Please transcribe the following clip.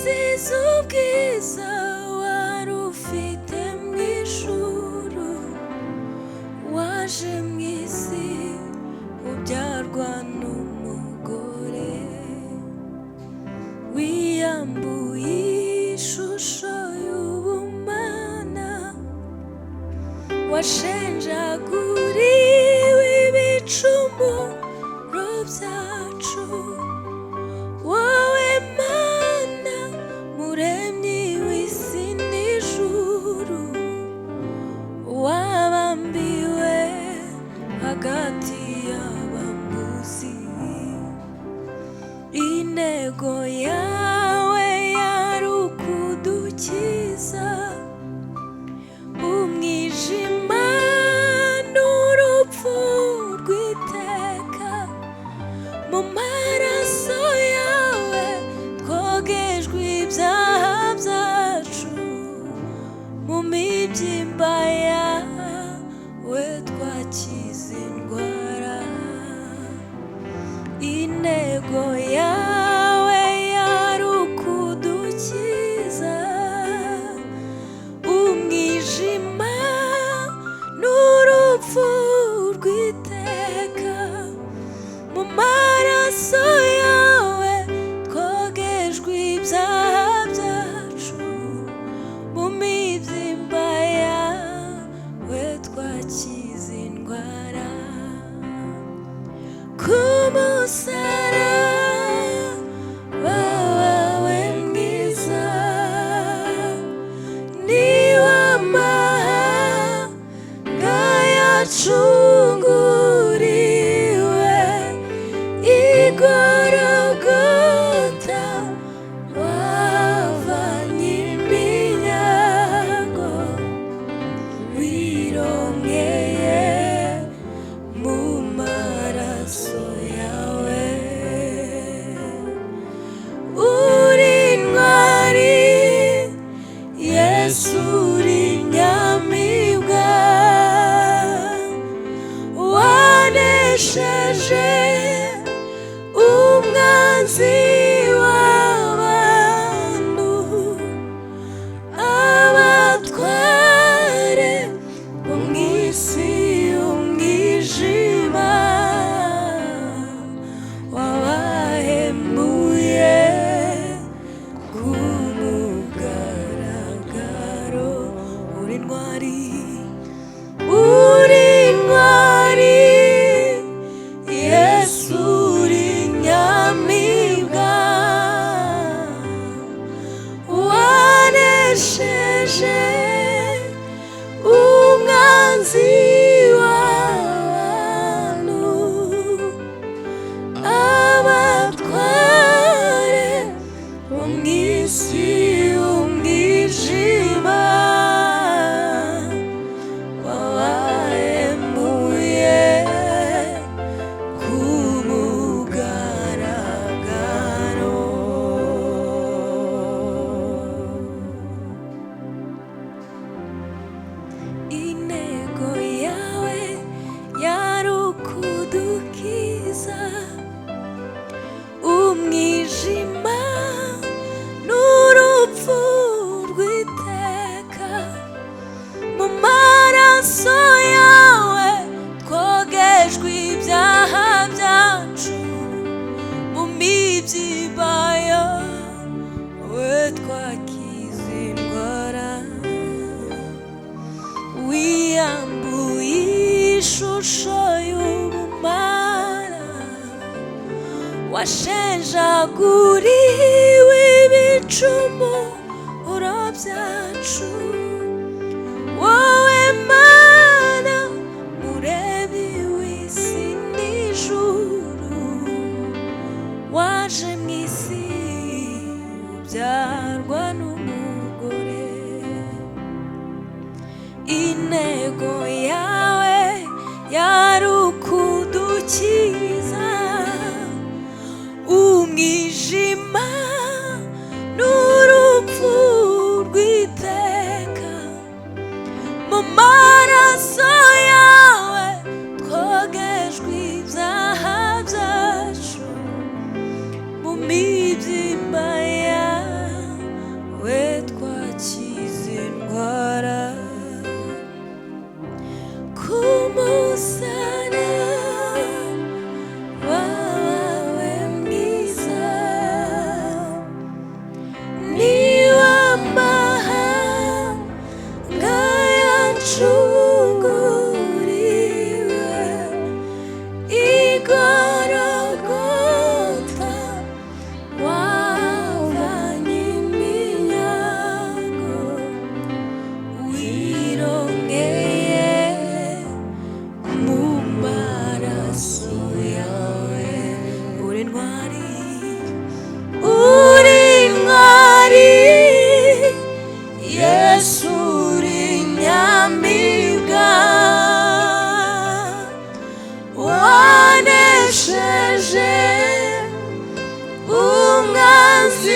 usize ubwiza wari ufite mu ijuru, waje mu isi ubyarwa n'umugore, wiyambuye ishusho y'ubumana, washenjaguriwe ibicumuro byacu. Wowe Mana muremyi w'isi n'ijuru, wabambiwe hagati y'abambuzi. Intego yawe yari ukudukiza umwijima n'urupfu rw'iteka. Mu maraso yawe twogejwe ibyaha byacu, mu mibyimba yawe twakize indwara. Intego yawe yari ukudukiza umwijima n'urupfu rw'iteka. Mu maraso yawe twogejwe ibyaha byacu, mu mibyimba yawe twakize indwara. Ku musaraba wawe mwiza niwo amahanga yacunguriwe. Igorogota wavanye iminyago, wirongeye mu maraso yawe. Uri intwari Yesu, uri inyamibwa, wanesheje umwanzi w'abantu. Abatware bo mu isi y'umwijima wabahembuye ku mugaragaro. Uri intwari, uri intwari Yesu, uri inyamibwa, wanesheje umwanzi w'abantu. Abatware bo mu isi y'umwijima wabahembuye ku mugaragaro. Intego yawe yari ukudukiza umwijima n'urupfu rw'iteka. Mu maraso yawe twogejwe ibyaha byacu, mu mibyimba yawe twakize indwara. Wiyambuye ishusho y'ubumana, washenjaguriwe ibicumuro byacu. Wowe Mana muremyi w'isi n'ijuru, waje mu isi ubyarwa n'umugore. Intego yawe yari ukudukiza umwijima n'urupfu rw'iteka. Mu maraso yawe twogejwe ibyaha byacu, mu mibyimba yawe imbabazi